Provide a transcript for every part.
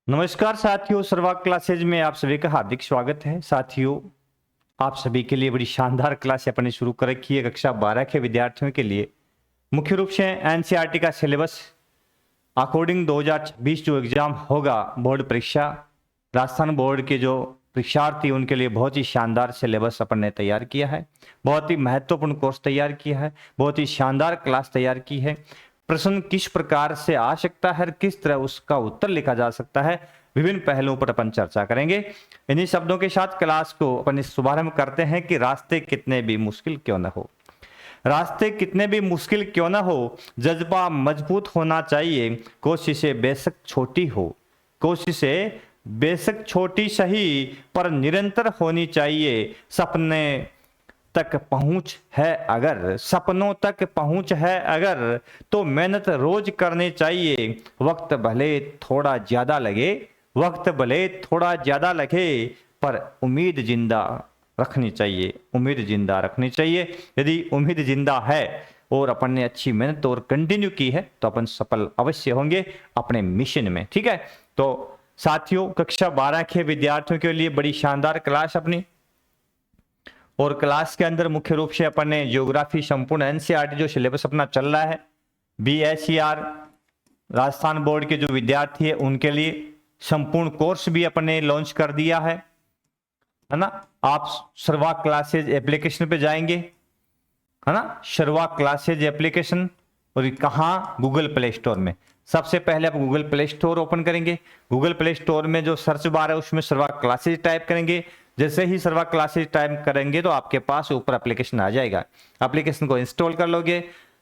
नमस्कार साथियों, सर्वाक क्लासेज में आप सभी का हार्दिक स्वागत है। साथियों, आप सभी के लिए बड़ी शानदार क्लास अपने शुरू कर रखी है कक्षा 12 के विद्यार्थियों के लिए। मुख्य रूप से एनसीईआरटी का सिलेबस अकॉर्डिंग 2026 जो एग्जाम होगा बोर्ड परीक्षा, राजस्थान बोर्ड के जो परीक्षार्थी उनके लिए बहुत ही शानदार सिलेबस अपन ने तैयार किया है। बहुत ही महत्वपूर्ण कोर्स तैयार किया है, बहुत ही शानदार क्लास तैयार की है। प्रश्न किस प्रकार से आ सकता है, किस तरह उसका उत्तर लिखा जा सकता है, विभिन्न पहलुओं पर अपन चर्चा करेंगे। इन्हीं शब्दों के साथ क्लास को अपन शुभारंभ करते हैं कि रास्ते कितने भी मुश्किल क्यों न हो, रास्ते कितने भी मुश्किल क्यों ना हो, जज्बा मजबूत होना चाहिए। कोशिशें बेशक छोटी हो, कोशिशें बेशक छोटी सही पर निरंतर होनी चाहिए। सपने तक पहुंच है अगर, सपनों तक पहुंच है अगर, तो मेहनत रोज करनी चाहिए। वक्त भले थोड़ा ज्यादा लगे, वक्त भले थोड़ा ज्यादा लगे, पर उम्मीद जिंदा रखनी चाहिए, उम्मीद जिंदा रखनी चाहिए। यदि उम्मीद जिंदा है और अपन ने अच्छी मेहनत और कंटिन्यू की है तो अपन सफल अवश्य होंगे अपने मिशन में। ठीक है, तो साथियों, कक्षा 12 के विद्यार्थियों के लिए बड़ी शानदार क्लास अपनी, और क्लास के अंदर मुख्य रूप से अपन ने ज्योग्राफी संपूर्ण एनसीईआरटी जो सिलेबस अपना चल रहा है, बीएसईआर राजस्थान बोर्ड के जो विद्यार्थी है उनके लिए संपूर्ण कोर्स भी अपन ने लॉन्च कर दिया है ना। आप सर्वाक क्लासेज एप्लीकेशन पे जाएंगे, है ना, सर्वाक क्लासेज एप्लीकेशन, और कहाँ, गूगल प्ले स्टोर में। सबसे पहले आप गूगल प्ले स्टोर ओपन करेंगे, गूगल प्ले स्टोर में जो सर्च बार है उसमें सर्वाक क्लासेज टाइप करेंगे। जैसे ही सर्वाक क्लासेज टाइप करेंगे तो आपके पास ऊपर एप्लीकेशन आ जाएगा। एप्लीकेशन को इंस्टॉल कर लोगे,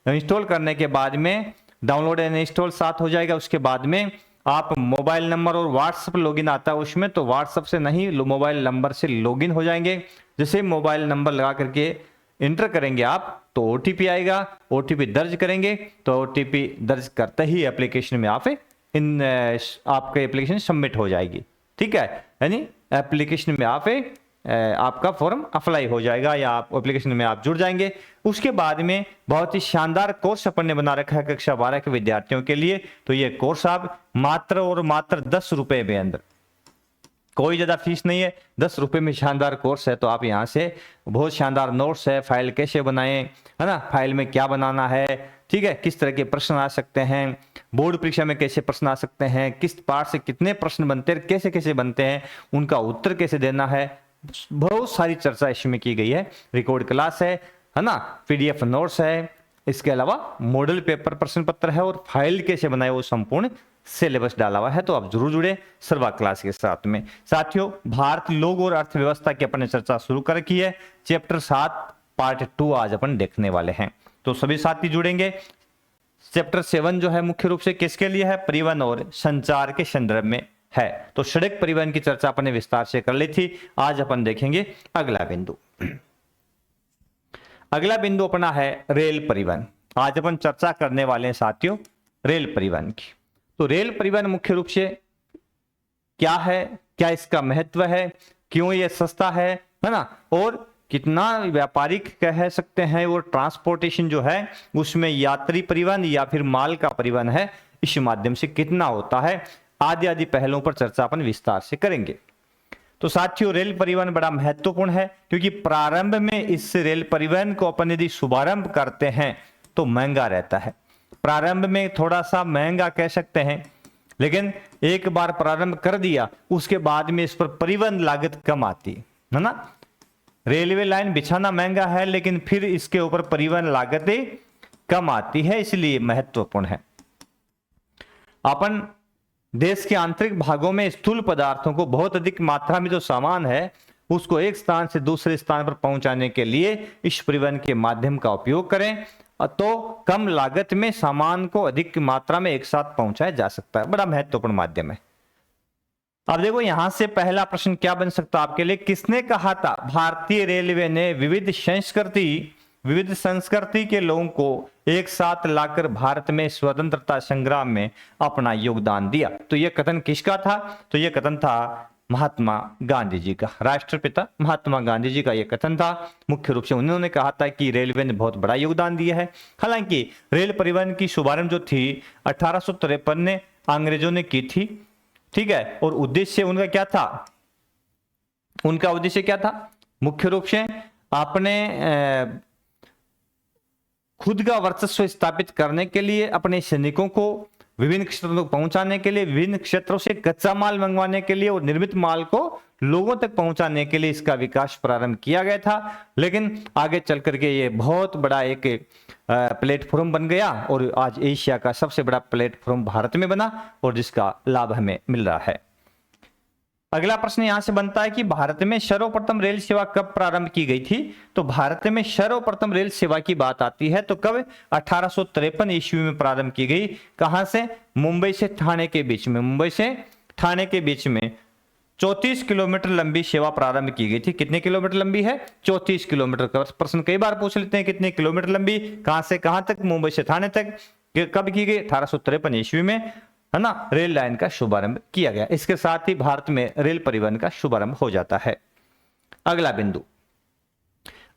इंस्टॉल करने के बाद में डाउनलोड एंड इंस्टॉल साथ हो जाएगा। उसके बाद में आप मोबाइल नंबर और व्हाट्सएप लॉगिन आता है उसमें, तो व्हाट्सएप से नहीं, मोबाइल नंबर से लॉगिन हो जाएंगे। जैसे मोबाइल नंबर लगा करके इंटर करेंगे आप तो ओटीपी आएगा, ओटीपी दर्ज करेंगे तो ओटीपी दर्ज करते ही एप्लीकेशन में आप आपके एप्लीकेशन सबमिट हो जाएगी। ठीक है, यानी एप्लीकेशन में आपका फॉर्म अप्लाई हो जाएगा या आप एप्लीकेशन में आप जुड़ जाएंगे। उसके बाद में बहुत ही शानदार कोर्स अपन ने बना रखा है कक्षा 12 के विद्यार्थियों के लिए। तो ये कोर्स आप मात्र और मात्र 10 रुपए में अंदर, कोई ज्यादा फीस नहीं है, 10 रुपए में शानदार कोर्स है। तो आप यहाँ से बहुत शानदार नोट्स है, फाइल कैसे बनाएं, है ना, फाइल में क्या बनाना है, ठीक है, किस तरह के प्रश्न आ सकते हैं, बोर्ड परीक्षा में कैसे प्रश्न आ सकते हैं, किस पार्ट से कितने प्रश्न बनते हैं, कैसे कैसे बनते हैं, उनका उत्तर कैसे देना है, बहुत सारी चर्चा इसमें की गई है। रिकॉर्ड क्लास है ना, पीडीएफ नोट्स है, इसके अलावा मॉडल पेपर प्रश्न पत्र है, और फाइल कैसे बनाए वो संपूर्ण सिलेबस डाला हुआ है। तो आप जरूर जुड़े सर्वाक क्लास के साथ में। साथियों, भारत, लोग और अर्थव्यवस्था की अपन ने चर्चा शुरू कर रखी है। चैप्टर 7 पार्ट 2 आज अपन देखने वाले हैं, तो सभी साथी जुड़ेंगे। चैप्टर 7 जो है मुख्य रूप से किसके लिए है, परिवहन और संचार के संदर्भ में है। तो सड़क परिवहन की चर्चा अपन ने विस्तार से कर ली थी। आज अपन देखेंगे अगला बिंदु। अगला बिंदु अपना है रेल परिवहन। आज अपन चर्चा करने वाले हैं साथियों रेल परिवहन की। तो रेल परिवहन मुख्य रूप से क्या है, क्या इसका महत्व है, क्यों ये सस्ता है ना, और कितना व्यापारिक कह सकते हैं वो ट्रांसपोर्टेशन जो है उसमें यात्री परिवहन या फिर माल का परिवहन है, इस माध्यम से कितना होता है, आदि आदि पहलुओं पर चर्चा अपन विस्तार से करेंगे। तो साथियों, रेल परिवहन बड़ा महत्वपूर्ण है क्योंकि प्रारंभ में इस रेल परिवहन को अपन यदि शुभारंभ करते हैं तो महंगा रहता है। प्रारंभ में थोड़ा सा महंगा कह सकते हैं, लेकिन एक बार प्रारंभ कर दिया उसके बाद में इस पर परिवहन लागत कम आती है ना। रेलवे लाइन बिछाना महंगा है लेकिन फिर इसके ऊपर परिवहन लागतें कम आती है, इसलिए महत्वपूर्ण है। अपन देश के आंतरिक भागों में स्थूल पदार्थों को बहुत अधिक मात्रा में जो सामान है उसको एक स्थान से दूसरे स्थान पर पहुंचाने के लिए इस परिवहन के माध्यम का उपयोग करें तो कम लागत में सामान को अधिक मात्रा में एक साथ पहुंचाया जा सकता है। बड़ा महत्वपूर्ण माध्यम है। अब देखो यहां से पहला प्रश्न क्या बन सकता है आपके लिए, किसने कहा था भारतीय रेलवे ने विविध संस्कृति के लोगों को एक साथ लाकर भारत में स्वतंत्रता संग्राम में अपना योगदान दिया। तो यह कथन किसका था, तो यह कथन था महात्मा गांधी जी का, राष्ट्रपिता महात्मा गांधी जी का यह कथन था। मुख्य रूप से उन्होंने कहा था कि रेलवे ने बहुत बड़ा योगदान दिया है। हालांकि रेल परिवहन की शुभारंभ जो थी 1853 में अंग्रेजों ने की थी, ठीक है। और उद्देश्य उनका क्या था, उनका उद्देश्य क्या था, मुख्य रूप से अपने खुद का वर्चस्व स्थापित करने के लिए, अपने सैनिकों को विभिन्न क्षेत्रों तक पहुंचाने के लिए, विभिन्न क्षेत्रों से कच्चा माल मंगवाने के लिए और निर्मित माल को लोगों तक पहुंचाने के लिए इसका विकास प्रारंभ किया गया था। लेकिन आगे चल करके ये बहुत बड़ा एक प्लेटफॉर्म बन गया और आज एशिया का सबसे बड़ा प्लेटफॉर्म भारत में बना और जिसका लाभ हमें मिल रहा है। अगला प्रश्न यहां से बनता है कि भारत में सर्वप्रथम रेल सेवा कब प्रारंभ की गई थी। तो भारत में सर्वप्रथम रेल सेवा की बात आती है तो कब, 1853 ईस्वी में प्रारंभ की गई। कहां से, मुंबई से ठाणे के बीच में, मुंबई से ठाणे के बीच में 34 किलोमीटर लंबी सेवा प्रारंभ की गई थी। कितने किलोमीटर लंबी है, 34 किलोमीटर का प्रश्न कई बार पूछ लेते हैं, कितने किलोमीटर लंबी, कहां से कहां तक, मुंबई से ठाणे तक, कब की गई, 1853 ईस्वी में, है ना, रेल लाइन का शुभारंभ किया गया। इसके साथ ही भारत में रेल परिवहन का शुभारंभ हो जाता है। अगला बिंदु,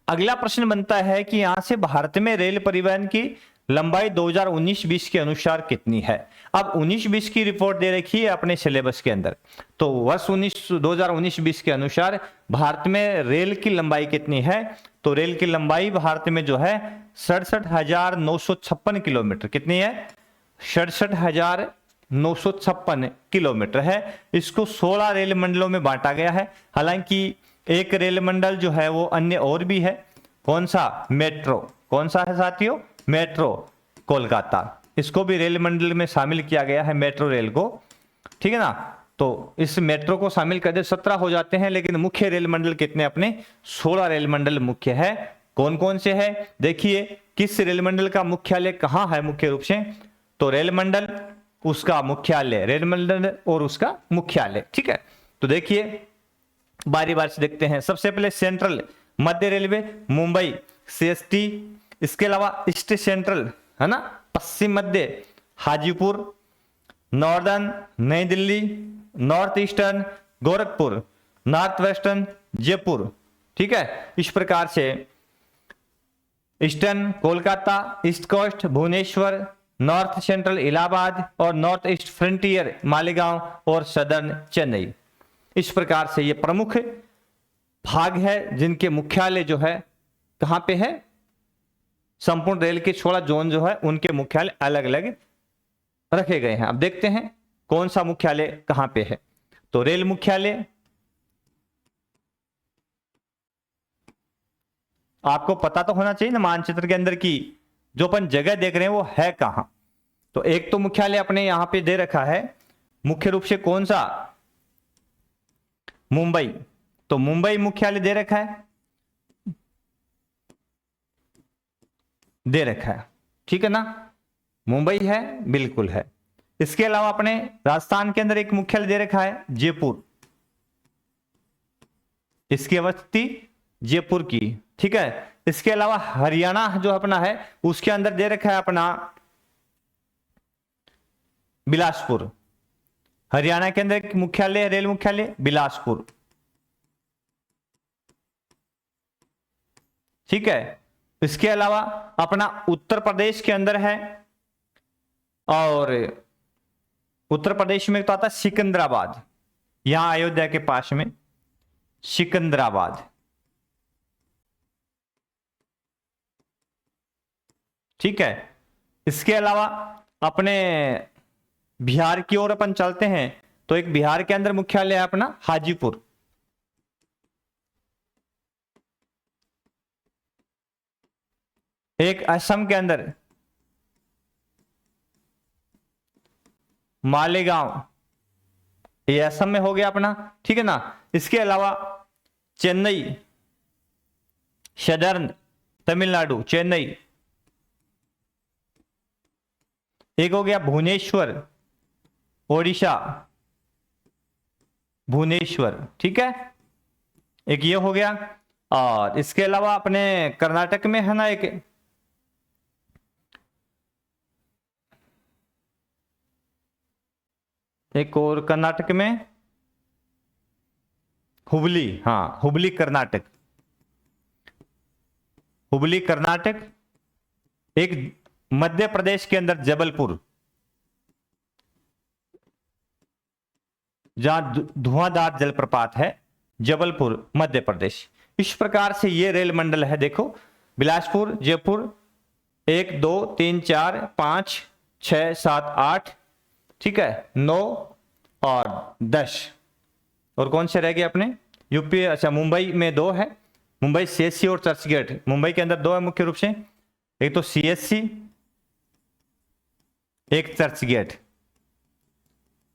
अगला प्रश्न बनता है कि यहां से भारत में रेल परिवहन की लंबाई 2019-20 के अनुसार कितनी है। अब 19-20 की रिपोर्ट दे रखी है अपने सिलेबस के अंदर, तो वर्ष 2019-20 के अनुसार भारत में रेल की लंबाई कितनी है। तो रेल की लंबाई भारत में जो है 67,956 किलोमीटर, कितनी है, 67,956 किलोमीटर है। इसको 16 रेल मंडलों में बांटा गया है। हालांकि एक रेल मंडल जो है वो अन्य और भी है, कौन सा, मेट्रो, कौन सा है साथियों, मेट्रो कोलकाता, इसको भी रेल मंडल में शामिल किया गया है, मेट्रो रेल को, ठीक है ना। तो इस मेट्रो को शामिल कर दे 17 हो जाते हैं, लेकिन मुख्य रेल मंडल कितने अपने, 16 रेल मंडल मुख्य है। कौन कौन से है, देखिए किस रेल मंडल का मुख्यालय कहां है मुख्य रूप से, तो रेल मंडल, उसका मुख्यालय, रेल मंडल और उसका मुख्यालय, ठीक है। तो देखिए बारी बारी से देखते हैं। सबसे पहले सेंट्रल मध्य रेलवे मुंबई CST, इसके अलावा ईस्ट सेंट्रल, है ना, पश्चिम मध्य Hajipur, northern New Delhi, north eastern Gorakhpur, north western Jaipur, ठीक है। इस प्रकार से eastern Kolkata, east coast Bhubaneswar, north central Allahabad और नॉर्थ ईस्ट फ्रंटियर मालेगांव और सदर्न चेन्नई। इस प्रकार से ये प्रमुख भाग है जिनके मुख्यालय जो है कहां पे है, संपूर्ण रेल के 16 जोन जो है उनके मुख्यालय अलग अलग रखे गए हैं। अब देखते हैं कौन सा मुख्यालय कहां पे है। तो रेल मुख्यालय आपको पता तो होना चाहिए ना मानचित्र के अंदर की जो अपन जगह देख रहे हैं वो है कहां। तो एक तो मुख्यालय अपने यहां पे दे रखा है मुख्य रूप से कौन सा, मुंबई, तो मुंबई मुख्यालय दे रखा है, दे रखा है, ठीक है ना, मुंबई है, बिल्कुल है। इसके अलावा अपने राजस्थान के अंदर एक मुख्यालय दे रखा है जयपुर, इसकी अवस्थिति जयपुर की, ठीक है। इसके अलावा हरियाणा जो अपना है उसके अंदर दे रखा है अपना बिलासपुर, हरियाणा के अंदर एक मुख्यालय, रेल मुख्यालय बिलासपुर, ठीक है। इसके अलावा अपना उत्तर प्रदेश के अंदर है, और उत्तर प्रदेश में तो आता है सिकंदराबाद, यहां अयोध्या के पास में सिकंदराबाद, ठीक है। इसके अलावा अपने बिहार की ओर अपन चलते हैं तो एक बिहार के अंदर मुख्यालय है अपना हाजीपुर, एक असम के अंदर मालेगांव, ये असम में हो गया अपना, ठीक है ना। इसके अलावा चेन्नई, सदर्न तमिलनाडु चेन्नई, एक हो गया भुवनेश्वर ओडिशा, भुवनेश्वर, ठीक है, एक ये हो गया। और इसके अलावा अपने कर्नाटक में है ना एक और कर्नाटक में हुबली, हाँ हुबली कर्नाटक, हुबली कर्नाटक, एक मध्य प्रदेश के अंदर जबलपुर, जहां धुआंधार जलप्रपात है, जबलपुर मध्य प्रदेश। इस प्रकार से ये रेल मंडल है। देखो, बिलासपुर, जयपुर, 1 2 3 4 5 6 7 8, ठीक है, 9 और 10। और कौन से रह गए अपने यूपी? अच्छा, मुंबई में 2 है, मुंबई सीएससी और चर्चगेट। मुंबई के अंदर 2 है मुख्य रूप से, एक तो सीएससी, एक चर्चगेट।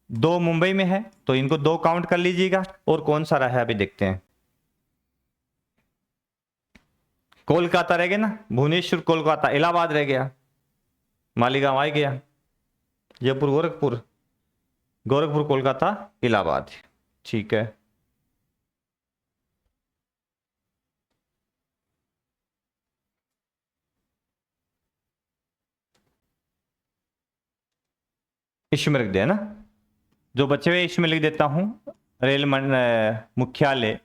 2 मुंबई में है, तो इनको 2 काउंट कर लीजिएगा। और कौन सा रहा है अभी देखते हैं। कोलकाता रह गया ना, भुवनेश्वर, कोलकाता, इलाहाबाद रह गया, मालीगांव आ गया, जयपुर, गोरखपुर, गोरखपुर, कोलकाता, इलाहाबाद, ठीक है। इसमें रख दिया ना, जो बचे हुए इसमें लिख देता हूं। रेल मुख्यालय,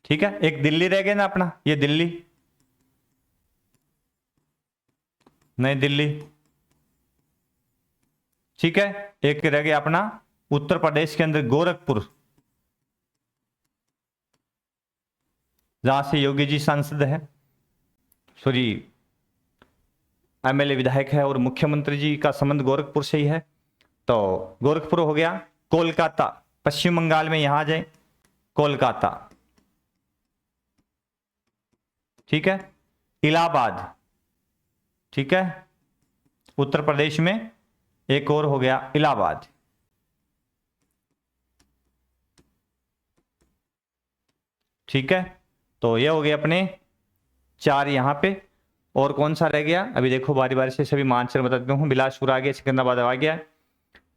ठीक है। एक दिल्ली रह गया ना अपना, ये दिल्ली, नई दिल्ली, ठीक है। एक रह गया अपना उत्तर प्रदेश के अंदर गोरखपुर, जहां से योगी जी सांसद है, सॉरी एमएलए, विधायक है, और मुख्यमंत्री जी का संबंध गोरखपुर से ही है। तो गोरखपुर हो गया। कोलकाता, पश्चिम बंगाल में, यहां आ जाए, कोलकाता, ठीक है। इलाहाबाद, ठीक है, उत्तर प्रदेश में एक और हो गया इलाहाबाद, ठीक है। तो ये हो गए अपने 4 यहां पे। और कौन सा रह गया अभी देखो, बारी बारी से सभी मानचित्र बता देता हूँ। बिलासपुर आ गया, सिकंदराबाद आ गया,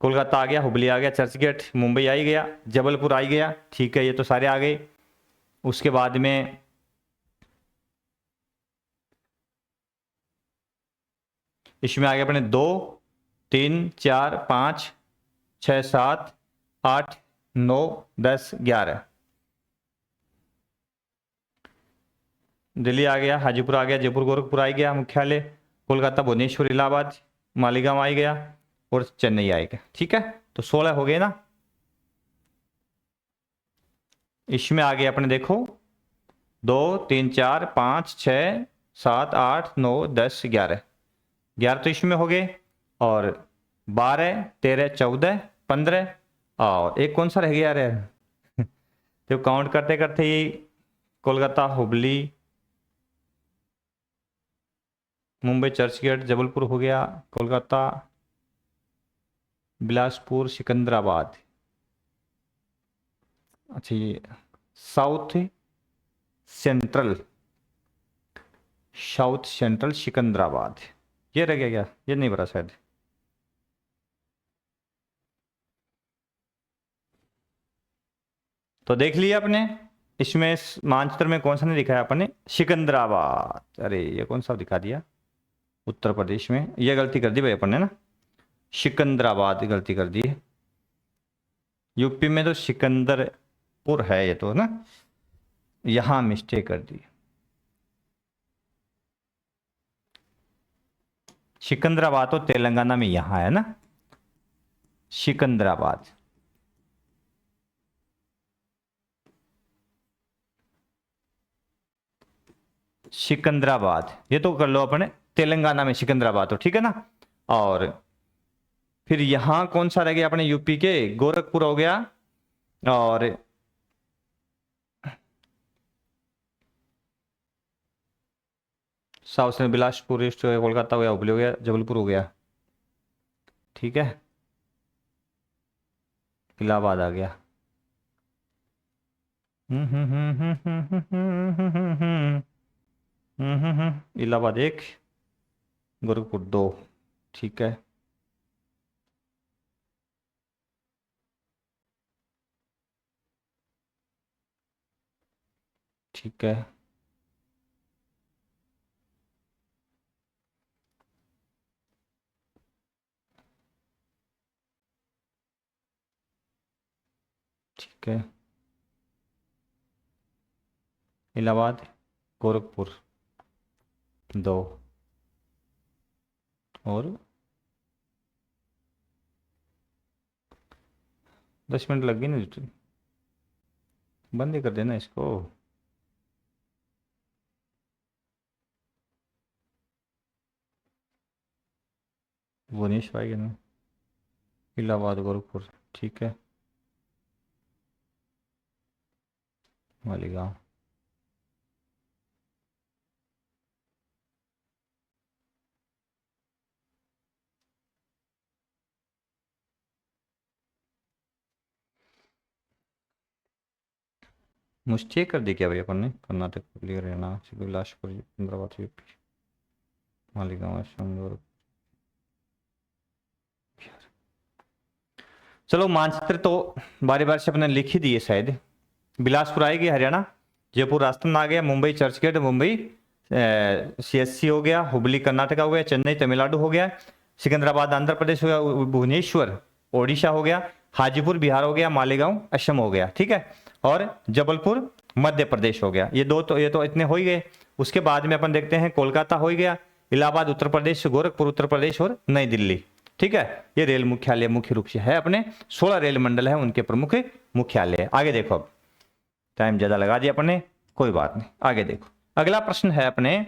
कोलकाता आ गया, हुबली आ गया, चर्चगेट, मुंबई आ ही गया, जबलपुर आ ही गया, ठीक है। ये तो सारे आ गए। उसके बाद में इसमें आ गया अपने 2 3 4 5 6 7 8 9 10 11। दिल्ली आ गया, हाजीपुर आ गया, जयपुर, गोरखपुर आ गया मुख्यालय, कोलकाता, भुवनेश्वर, इलाहाबाद, मालीगांव आ गया, और चेन्नई आएगा, ठीक है। तो 16 हो गए ना। इसमें आ गया अपने देखो 2 3 4 5 6 7 8 9 10 11। 11 तो इसमें हो गए, और 12 13 14 15, और एक कौन सा रह गया यार तो काउंट करते करते ही कोलकाता, हुबली, मुंबई, चर्चगेट, जबलपुर हो गया, कोलकाता, बिलासपुर, सिकंदराबाद, अच्छा ये south central, south central Secunderabad, ये रह गया क्या? ये नहीं भरा शायद। तो देख लिया आपने, इसमें इस मानचित्र में कौन सा नहीं दिखाया आपने? सिकंदराबाद। अरे ये कौन सा दिखा दिया? उत्तर प्रदेश में ये गलती कर दी भाई अपन ने ना, सिकंदराबाद गलती कर दी है। यूपी में तो सिकंदरपुर है ये तो ना, यहां मिस्टेक कर दी। सिकंदराबाद तो तेलंगाना में यहां है ना, सिकंदराबाद, सिकंदराबाद ये तो कर लो अपने तेलंगाना में, सिकंदराबाद तो ठीक है ना। और फिर यहां कौन सा रह गया अपने यूपी के? गोरखपुर हो गया, और साउथ से बिलासपुर, ईस्ट हो गया, कोलकाता हो गया, हुबली हो गया, जबलपुर हो गया, ठीक है। इलाहाबाद आ गया, इलाहाबाद 1, गोरखपुर 2, ठीक है। ठीक है, ठीक है। इलाहाबाद, गोरखपुर 2, और 10 मिनट लग गई ना, बंद ही कर देना इसको। भुवनेश्वर आएगी ना, इलाहाबाद गोरखपुर, ठीक है, मालीगांव। मुझे कर दी क्या भाई अपन ने? कर्नाटक, हरियाणा, बिलासपुर, इंद्रावत, यूपी, मालीगांव, असम, चलो मानचित्र तो बारी बारी से अपने लिख ही दिए शायद। बिलासपुर आएगी हरियाणा, जयपुर राजस्थान आ गया, मुंबई चर्चगेट मुंबई सीएससी हो गया, हुबली कर्नाटक हो गया, चेन्नई तमिलनाडु हो गया, सिकंदराबाद आंध्र प्रदेश हो गया, भुवनेश्वर ओडिशा हो गया, हाजीपुर बिहार हो गया, मालेगांव असम हो गया, ठीक है, और जबलपुर मध्य प्रदेश हो गया। ये तो इतने हो ही गए। उसके बाद में अपन देखते हैं कोलकाता हो ही गया, इलाहाबाद उत्तर प्रदेश, गोरखपुर उत्तर प्रदेश और नई दिल्ली, ठीक है। ये रेल मुख्यालय मुख्य रूप से है अपने 16 रेल मंडल है, उनके प्रमुख मुख्यालय। आगे देखो, अब टाइम ज्यादा लगा दिया अपने, कोई बात नहीं, आगे देखो। अगला प्रश्न है अपने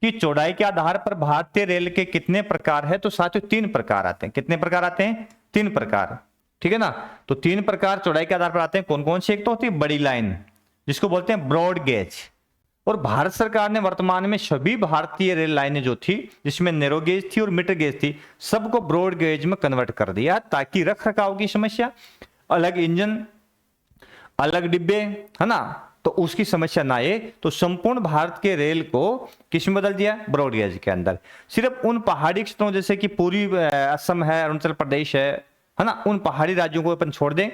कि चौड़ाई के आधार पर भारतीय रेल के कितने प्रकार है? तो साथियों 3 प्रकार आते हैं। कितने प्रकार आते हैं? 3 प्रकार, ठीक है ना। तो 3 प्रकार चौड़ाई के आधार पर आते हैं। कौन कौन से? एक तो होती है बड़ी लाइन, जिसको बोलते हैं ब्रॉड गेज, और भारत सरकार ने वर्तमान में सभी भारतीय रेल लाइनें जो थी, जिसमें नैरो गेज थी और मीटर गेज थी, सबको ब्रॉड गेज में कन्वर्ट कर दिया, ताकि रख रखाव की समस्या, अलग इंजन, अलग डिब्बे, है ना, तो उसकी समस्या ना आए। तो संपूर्ण भारत के रेल को किसमें बदल दिया? ब्रॉड गेज के अंदर। सिर्फ उन पहाड़ी क्षेत्रों जैसे कि पूरी असम है, अरुणाचल प्रदेश है ना, उन पहाड़ी राज्यों को अपन छोड़ दें,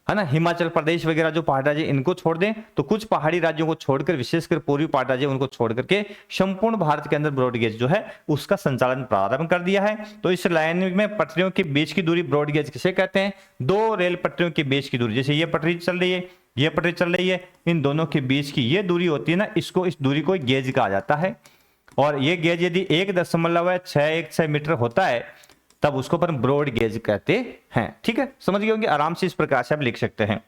है ना, हिमाचल प्रदेश वगैरह जो पहाड़ी राज्य इनको छोड़ दें, तो कुछ पहाड़ी राज्यों को छोड़कर, विशेषकर पूर्वी पहाड़ी राज्य उनको छोड़ करके संपूर्ण भारत के अंदर ब्रॉड गेज जो है उसका संचालन प्रारंभ कर दिया है। तो इस लाइन में पटरियों के बीच की दूरी ब्रॉड गेज किसे कहते हैं? 2 रेल पटरियों के बीच की दूरी, जैसे ये पटरी चल रही है, ये पटरी चल रही है, इन दोनों के बीच की ये दूरी होती है ना, इसको, इस दूरी को गेज कहा जाता है। और ये गेज यदि 1.616 मीटर होता है, तब उसको अपन ब्रॉड गेज कहते हैं, ठीक है, समझ गए होंगे। आराम से इस प्रकार से आप लिख सकते हैं।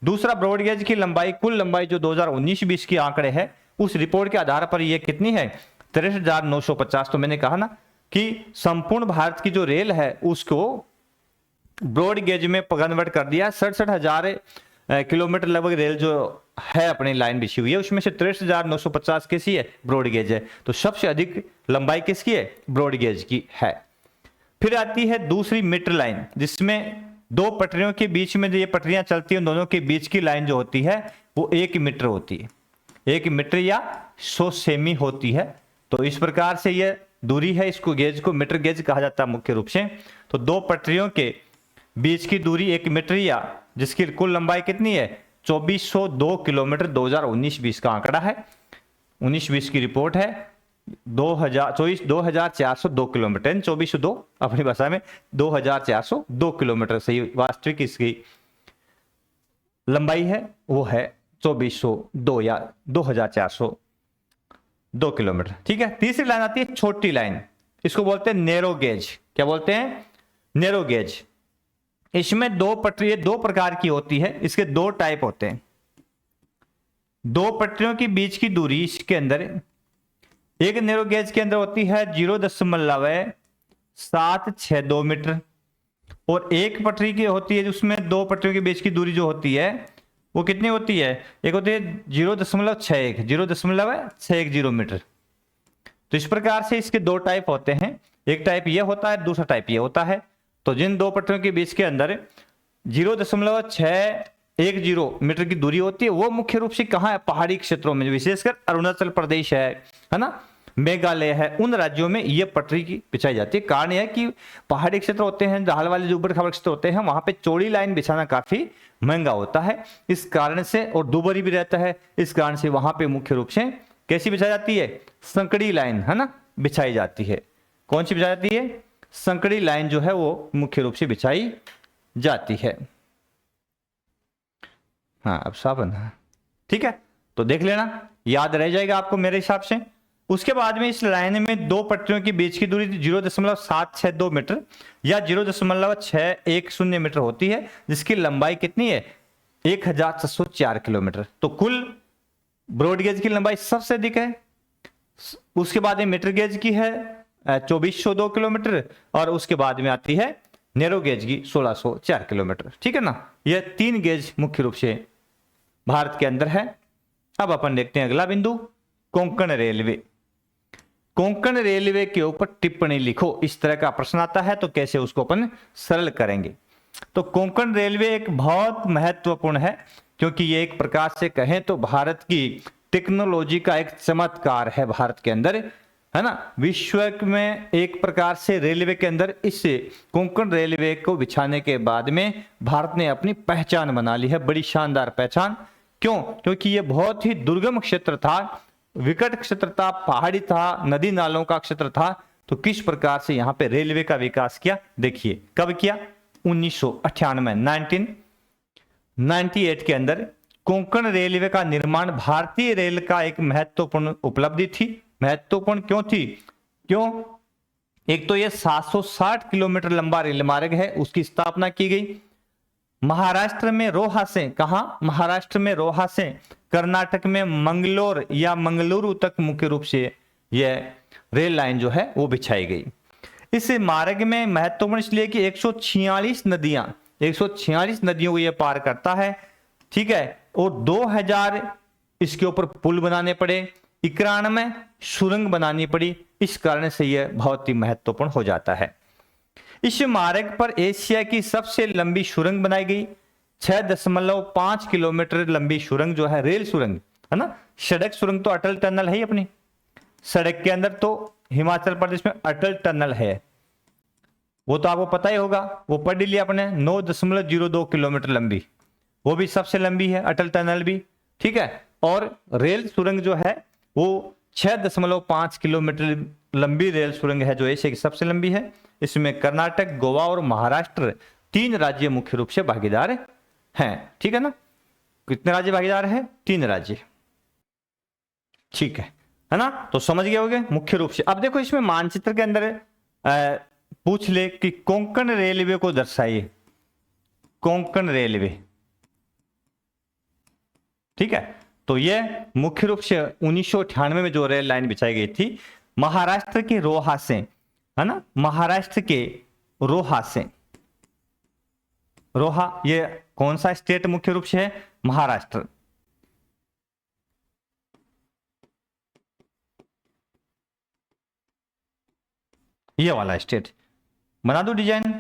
दूसरा, ब्रॉड गेज की लंबाई, कुल लंबाई जो 2019-20 की आंकड़े है, उस रिपोर्ट के आधार पर ये कितनी है? 63,950। तो मैंने कहा ना कि संपूर्ण भारत की जो रेल है उसको ब्रॉड गेज में कन्वर्ट कर दिया। 67,000 किलोमीटर लगभग रेल जो है अपनी लाइन बिछी हुई है, उसमें से 63,950 किसी है? ब्रॉड गेज है। तो सबसे अधिक लंबाई किसकी है? ब्रॉड गेज की है। फिर आती है दूसरी मीटर लाइन, जिसमें 2 पटरियों के बीच में जो ये पटरियां चलती हैं, दोनों के बीच की लाइन जो होती है वो 1 मीटर होती है, 1 मीटर या 100 सेमी होती है। तो इस प्रकार से ये दूरी है, इसको गेज को मीटर गेज कहा जाता है मुख्य रूप से। तो 2 पटरियों के बीच की दूरी 1 मीटर, या जिसकी कुल लंबाई कितनी है? 2402 किलोमीटर 2019-20 का आंकड़ा है, 19-20 की रिपोर्ट है। 2402 किलोमीटर, 2402 अपनी भाषा में 2402 किलोमीटर सही वास्तविक इसकी लंबाई है, वो है 2402 या 2402 किलोमीटर, ठीक है। तीसरी लाइन आती है छोटी लाइन, इसको बोलते हैं नैरो गेज। क्या बोलते हैं? Narrow gauge. इसमें 2 पटरी 2 प्रकार की होती है, इसके 2 टाइप होते हैं। 2 पटरियों के बीच की दूरी इसके अंदर, एक नैरो गेज के अंदर होती है 0.762 मीटर, और एक पटरी की होती है उसमें 2 पटरियों के बीच की दूरी जो होती है वो कितनी होती है? एक होती है 0.61 मीटर। तो इस प्रकार से इसके 2 टाइप होते हैं, एक टाइप ये होता है, दूसरा टाइप ये होता है। तो जिन 2 पटरियों के बीच के अंदर 0.610 मीटर की दूरी होती है, वो मुख्य रूप से कहाँ है? पहाड़ी क्षेत्रों में, विशेषकर अरुणाचल प्रदेश है ना, मेघालय है, उन राज्यों में ये पटरी की बिछाई जाती है। कारण यह है कि पहाड़ी क्षेत्र होते हैं, ढाल वाले जो ऊबड़ खाबड़ क्षेत्र होते हैं, वहां पे चौड़ी लाइन बिछाना काफी महंगा होता है, इस कारण से, और दुबरी भी रहता है, इस कारण से वहां पे मुख्य रूप से कैसी बिछाई जाती है? संकड़ी लाइन, है ना, बिछाई जाती है। कौन सी बिछाई जाती है? संकड़ी लाइन जो है वो मुख्य रूप से बिछाई जाती है। हाँ, अब सावन, ठीक है, तो देख लेना, याद रह जाएगा आपको मेरे हिसाब से। उसके बाद में इस लाइन में दो पटरियों के बीच की दूरी 0.762 मीटर या 0.610 मीटर होती है, जिसकी लंबाई कितनी है 1604 किलोमीटर। तो कुल ब्रॉड गेज की लंबाई सबसे अधिक है। उसके बाद में मीटर गेज की है 2402 किलोमीटर और उसके बाद में आती है नैरो गेज की 1604 किलोमीटर। ठीक है ना, यह 3 गेज मुख्य रूप से भारत के अंदर है। अब अपन देखते हैं अगला बिंदु, कोंकण रेलवे। कोंकण रेलवे के ऊपर टिप्पणी लिखो, इस तरह का प्रश्न आता है तो कैसे उसको अपन सरल करेंगे। तो कोंकण रेलवे एक बहुत महत्वपूर्ण है, क्योंकि ये एक प्रकार से कहें तो भारत की टेक्नोलॉजी का एक चमत्कार है भारत के अंदर, है ना। विश्व में एक प्रकार से रेलवे के अंदर इस कोंकण रेलवे को बिछाने के बाद में भारत ने अपनी पहचान बना ली है, बड़ी शानदार पहचान। क्यों? क्योंकि ये बहुत ही दुर्गम क्षेत्र था, विकट क्षेत्र था, पहाड़ी था, नदी नालों का क्षेत्र था। तो किस प्रकार से यहाँ पे रेलवे का विकास किया, देखिए कब किया, 1998 1998 के अंदर कोंकण रेलवे का निर्माण भारतीय रेल का एक महत्वपूर्ण उपलब्धि थी। महत्वपूर्ण क्यों थी? क्यों? एक तो ये 760 किलोमीटर लंबा रेल मार्ग है, उसकी स्थापना की गई महाराष्ट्र में रोहा से, कहा महाराष्ट्र में रोहा से कर्नाटक में मंगलोर या मंगलुरु तक मुख्य रूप से यह रेल लाइन जो है वो बिछाई गई। इस मार्ग में महत्वपूर्ण इसलिए कि 146 नदियों को यह पार करता है। ठीक है, और 2000 इसके ऊपर पुल बनाने पड़े, 91 सुरंग बनानी पड़ी। इस कारण से यह बहुत ही महत्वपूर्ण हो जाता है। इस मार्ग पर एशिया की सबसे लंबी सुरंग बनाई गई, 6.5 किलोमीटर लंबी सुरंग जो है, रेल सुरंग है ना। सड़क सुरंग तो अटल टनल है ही अपनी, सड़क के अंदर तो हिमाचल प्रदेश में अटल टनल है, वो तो आपको पता ही होगा, वो पढ़ लिया अपने, 9.02 किलोमीटर लंबी, वो भी सबसे लंबी है अटल टनल भी। ठीक है, और रेल सुरंग जो है वो 6.5 किलोमीटर लंबी रेल सुरंग है, जो एशिया की सबसे लंबी है। इसमें कर्नाटक, गोवा और महाराष्ट्र 3 राज्य मुख्य रूप से भागीदार हैं। ठीक है ना, कितने राज्य भागीदार हैं? 3 राज्य। ठीक है ना, तो समझ गए होगे मुख्य रूप से। अब देखो इसमें मानचित्र के अंदर पूछ ले कि कोंकण रेलवे को दर्शाइए, कोंकण रेलवे। ठीक है, तो यह मुख्य रूप से 1998 में जो रेल लाइन बिछाई गई थी महाराष्ट्र के रोहा से, है ना, महाराष्ट्र के रोहा से। रोहा ये कौन सा स्टेट मुख्य रूप से है? महाराष्ट्र। ये वाला स्टेट बना दो डिजाइन,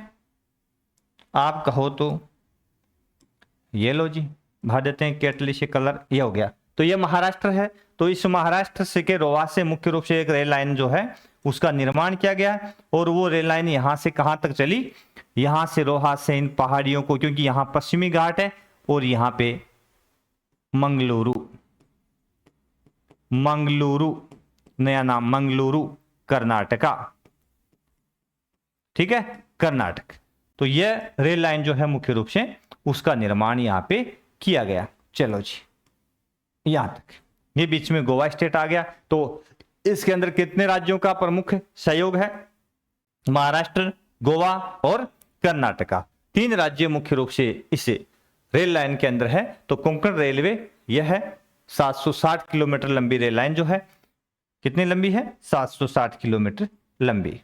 आप कहो तो ये लो जी, भर देते हैं केटली से कलर, ये हो गया। तो ये महाराष्ट्र है, तो इस महाराष्ट्र से के रोहा से मुख्य रूप से एक रेल लाइन जो है उसका निर्माण किया गया, और वो रेल लाइन यहां से कहां तक चली, यहां से रोहा से इन पहाड़ियों को, क्योंकि यहां पश्चिमी घाट है और यहां पे मंगलुरु, मंगलुरु नया नाम मंगलुरु कर्नाटका। ठीक है, कर्नाटक। तो यह रेल लाइन जो है मुख्य रूप से उसका निर्माण यहां पे किया गया। चलो जी, यहां तक, ये बीच में गोवा स्टेट आ गया। तो इसके अंदर कितने राज्यों का प्रमुख सहयोग है? महाराष्ट्र, गोवा और कर्नाटका, 3 राज्य मुख्य रूप से इस रेल लाइन के अंदर है। तो कोंकण रेलवे यह है 760 किलोमीटर लंबी रेल लाइन जो है, कितनी लंबी है? 760 किलोमीटर लंबी।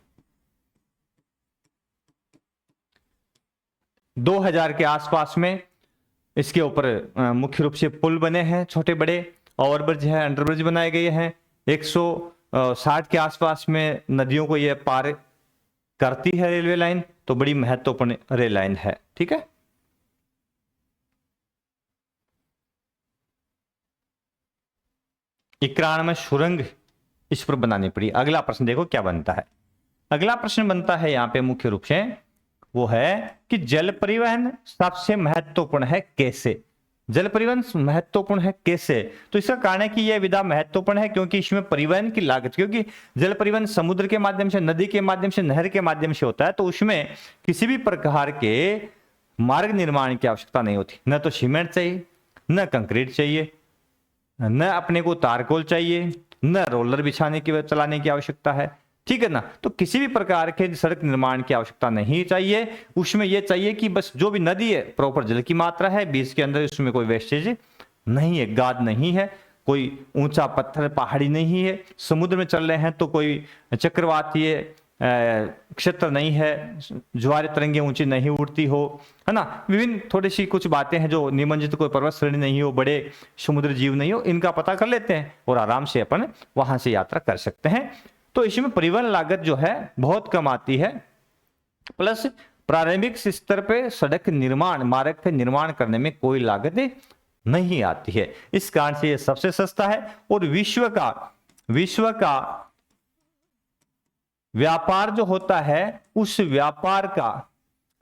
2000 के आसपास में इसके ऊपर मुख्य रूप से पुल बने हैं, छोटे बड़े ओवरब्रिज है, अंडरब्रिज बनाए गए हैं। 160 के आसपास में नदियों को यह पार करती है रेलवे लाइन, तो बड़ी महत्वपूर्ण रेल लाइन है। ठीक है, इकरान में सुरंग इस पर बनानी पड़ी। अगला प्रश्न देखो क्या बनता है। अगला प्रश्न बनता है यहां पे मुख्य रूप से, वो है कि जल परिवहन सबसे महत्वपूर्ण है कैसे? जल परिवहन महत्वपूर्ण है कैसे? तो इसका कारण है कि यह विधा महत्वपूर्ण है क्योंकि इसमें परिवहन की लागत, क्योंकि जल परिवहन समुद्र के माध्यम से, नदी के माध्यम से, नहर के माध्यम से होता है, तो उसमें किसी भी प्रकार के मार्ग निर्माण की आवश्यकता नहीं होती। न तो सीमेंट चाहिए, न कंक्रीट चाहिए, न अपने को तारकोल चाहिए, न रोलर बिछाने की चलाने की आवश्यकता है, ठीक है ना। तो किसी भी प्रकार के सड़क निर्माण की आवश्यकता नहीं चाहिए। उसमें यह चाहिए कि बस जो भी नदी है प्रॉपर जल की मात्रा है, बीच के अंदर उसमें कोई वेस्टेज नहीं है, गाद नहीं है, कोई ऊंचा पत्थर पहाड़ी नहीं है, समुद्र में चल रहे हैं तो कोई चक्रवातीय क्षेत्र नहीं है, ज्वार तरंगे ऊंची नहीं उड़ती हो, है ना। विभिन्न थोड़ी सी कुछ बातें हैं, जो निमज्जित कोई पर्वत श्रेणी नहीं हो, बड़े समुद्र जीव नहीं हो, इनका पता कर लेते हैं और आराम से अपन वहां से यात्रा कर सकते हैं। तो इसमें परिवहन लागत जो है बहुत कम आती है, प्लस प्रारंभिक स्तर पे सड़क निर्माण, मार्ग के निर्माण करने में कोई लागत नहीं आती है। इस कारण से यह सबसे सस्ता है और विश्व का व्यापार जो होता है, उस व्यापार का,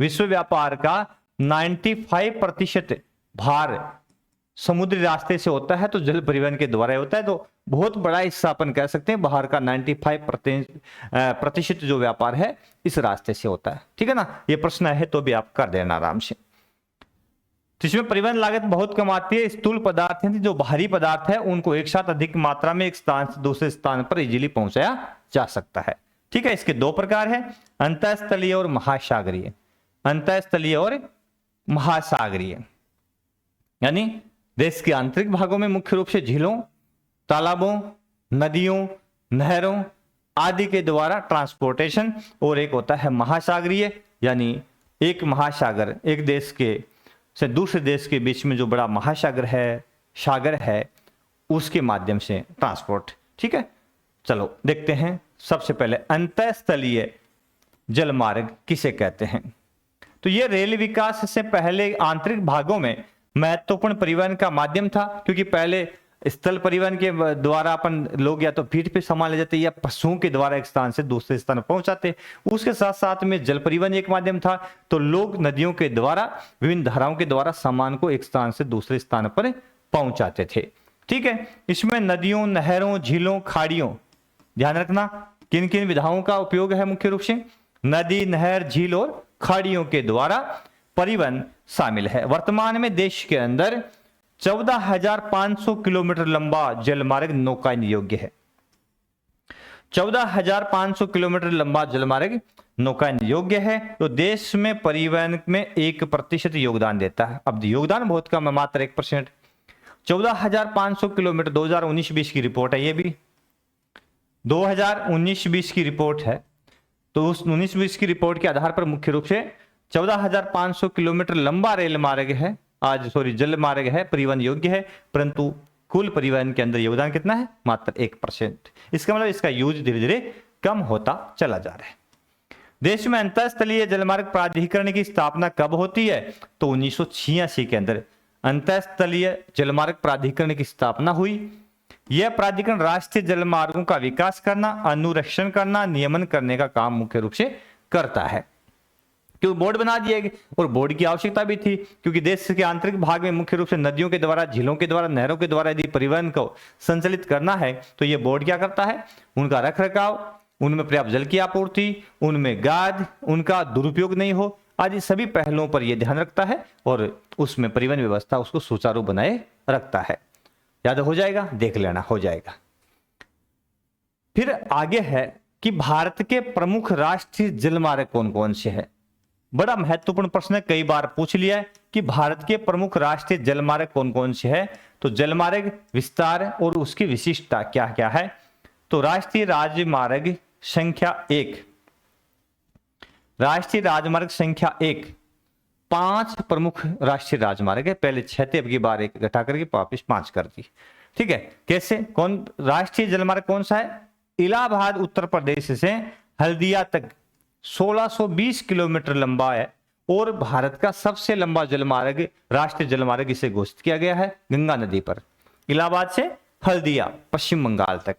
विश्व व्यापार का 95% भार समुद्री रास्ते से होता है, तो जल परिवहन के द्वारा होता है। तो बहुत बड़ा हिस्सा अपन कह सकते हैं बाहर का 95% जो व्यापार है इस रास्ते से होता है, ठीक है ना। ये प्रश्न है तो भी आप कर देना आराम से। तो इसमें परिवहन लागत बहुत कम आती है। स्थूल पदार्थ हैं, जो बाहरी पदार्थ है, उनको एक साथ अधिक मात्रा में एक स्थान से दूसरे स्थान पर इजीली पहुंचाया जा सकता है, ठीक है। इसके दो प्रकार हैं, अंतःस्थलीय और महासागरीय। अंतःस्थलीय और महासागरीय यानी देश के आंतरिक भागों में मुख्य रूप से झीलों, तालाबों, नदियों, नहरों आदि के द्वारा ट्रांसपोर्टेशन, और एक होता है महासागरीय यानी एक महासागर, एक देश के से दूसरे देश के बीच में जो बड़ा महासागर है, सागर है, उसके माध्यम से ट्रांसपोर्ट, ठीक है। चलो देखते हैं सबसे पहले अंतःस्थलीय जलमार्ग किसे कहते हैं। तो ये रेल विकास से पहले आंतरिक भागों में महत्वपूर्ण परिवहन का माध्यम था, क्योंकि पहले स्थल परिवहन के द्वारा अपन लोग या तो पीठ पे सामान ले जाते या पशुओं के द्वारा एक स्थान से दूसरे स्थान पहुंचाते। उसके साथ साथ में जल परिवहन एक माध्यम था, तो लोग नदियों के द्वारा, विभिन्न धाराओं के द्वारा सामान को एक स्थान से दूसरे स्थान पर पहुंचाते थे, ठीक है। इसमें नदियों, नहरों, झीलों, खाड़ियों, ध्यान रखना किन किन विधाओं का उपयोग है। मुख्य रूप से नदी, नहर, झील और खाड़ियों के द्वारा परिवहन शामिल है। वर्तमान में देश के अंदर 14,500 किलोमीटर लंबा जलमार्ग नौकायन योग्य है। 14,500 किलोमीटर लंबा जलमार्ग नौकायन योग्य है, तो देश में परिवहन में 1% योगदान देता है। अब योगदान बहुत कम है, मात्र 1%। 14,500 किलोमीटर 2019-20 की रिपोर्ट है, ये भी 2019-20 की रिपोर्ट है। तो उस 19-20 की रिपोर्ट के आधार पर मुख्य रूप से 14,500 किलोमीटर लंबा रेल मार्ग है, जल मार्ग है, परिवहन योग्य है, परंतु कुल परिवहन के अंदर योगदान कितना है? मात्र 1%। इसका मतलब इसका यूज धीरे धीरे कम होता चला जा रहा है। देश में अंतःस्थलीय जलमार्ग प्राधिकरण की स्थापना कब होती है? तो 1986 के अंदर अंतःस्थलीय जलमार्ग प्राधिकरण की स्थापना हुई। यह प्राधिकरण राष्ट्रीय जलमार्गों का विकास करना, अनुरक्षण करना, नियमन करने का काम मुख्य रूप से करता है। क्योंकि बोर्ड बना दिए गए और बोर्ड की आवश्यकता भी थी, क्योंकि देश के आंतरिक भाग में मुख्य रूप से नदियों के द्वारा, झीलों के द्वारा, नहरों के द्वारा यदि परिवहन को संचालित करना है तो ये बोर्ड क्या करता है? उनका रख रखाव, उनमें पर्याप्त जल की आपूर्ति, उनमें गाद, उनका दुरुपयोग नहीं हो आदि सभी पहलुओं पर यह ध्यान रखता है और उसमें परिवहन व्यवस्था उसको सुचारू बनाए रखता है। याद हो जाएगा, देख लेना, हो जाएगा। फिर आगे है कि भारत के प्रमुख राष्ट्रीय जलमार्ग कौन कौन से है। बड़ा महत्वपूर्ण प्रश्न है, कई बार पूछ लिया है कि भारत के प्रमुख राष्ट्रीय जलमार्ग कौन कौन से है। तो जलमार्ग विस्तार और उसकी विशिष्टता क्या क्या है। तो राष्ट्रीय राजमार्ग संख्या 1, राष्ट्रीय राजमार्ग संख्या 1 5 प्रमुख राष्ट्रीय राजमार्ग है। पहले 6 थे, अब की बार 1 घटा करके वापिस 5 कर दी। ठीक है, कैसे? कौन राष्ट्रीय जलमार्ग कौन सा है? इलाहाबाद उत्तर प्रदेश से हल्दिया तक 1620 किलोमीटर लंबा है और भारत का सबसे लंबा जलमार्ग, राष्ट्रीय जलमार्ग इसे घोषित किया गया है गंगा नदी पर, इलाहाबाद से हल्दिया पश्चिम बंगाल तक।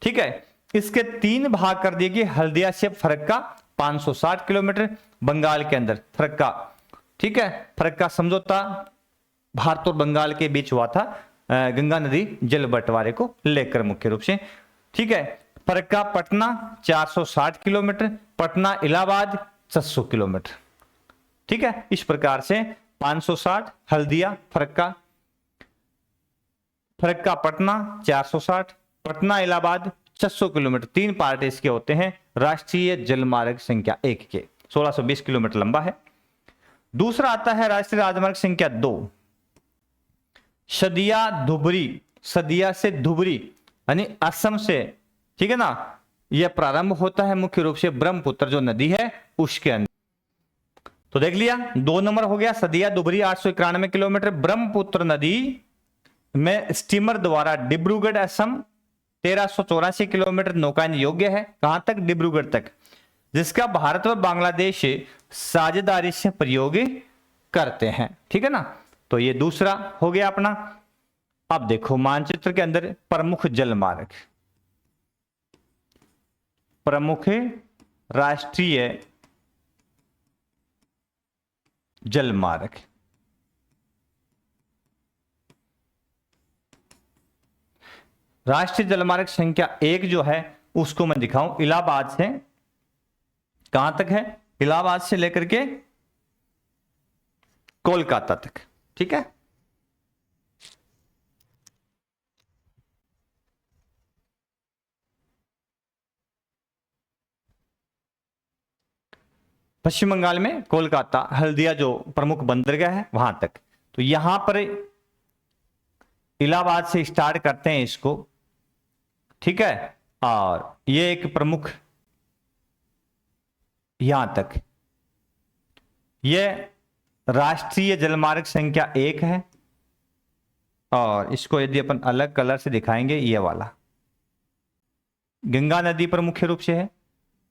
ठीक है, इसके 3 भाग कर दिए गए। हल्दिया से फरक्का 560 किलोमीटर बंगाल के अंदर फरक्का। ठीक है, फरक्का समझौता भारत और बंगाल के बीच हुआ था गंगा नदी जल बंटवारे को लेकर मुख्य रूप से। ठीक है, फरक्का पटना 460 किलोमीटर, पटना इलाहाबाद 600 किलोमीटर। ठीक है, इस प्रकार से 560 हल्दिया फरक्का, फरक्का पटना 460, पटना इलाहाबाद 600 किलोमीटर, 3 पार्ट इसके होते हैं राष्ट्रीय जलमार्ग संख्या 1 के, 1620 किलोमीटर लंबा है। दूसरा आता है राष्ट्रीय राजमार्ग संख्या 2, सदिया धुबरी, सदिया से धुबरी यानी असम से, ठीक है ना, यह प्रारंभ होता है मुख्य रूप से ब्रह्मपुत्र जो नदी है उसके अंदर। तो देख लिया 2 नंबर हो गया सदिया धुबरी 891 किलोमीटर, ब्रह्मपुत्र नदी में स्टीमर द्वारा डिब्रूगढ़ असम 1384 किलोमीटर नौकायन योग्य है। कहां तक? डिब्रूगढ़ तक, जिसका भारत व बांग्लादेश साझेदारी से प्रयोग करते हैं, ठीक है ना। तो ये दूसरा हो गया अपना। अब देखो मानचित्र के अंदर प्रमुख जलमार्ग, प्रमुख राष्ट्रीय जलमार्ग, राष्ट्रीय जलमार्ग संख्या 1 जो है उसको मैं दिखाऊं, इलाहाबाद से कहां तक है? इलाहाबाद से लेकर के कोलकाता तक, ठीक है। पश्चिम बंगाल में कोलकाता हल्दिया जो प्रमुख बंदरगाह है वहां तक। तो यहां पर इलाहाबाद से स्टार्ट करते हैं इसको, ठीक है, और ये एक प्रमुख यहां तक, यह राष्ट्रीय जलमार्ग संख्या 1 है। और इसको यदि अपन अलग कलर से दिखाएंगे, ये वाला गंगा नदी पर मुख्य रूप से है।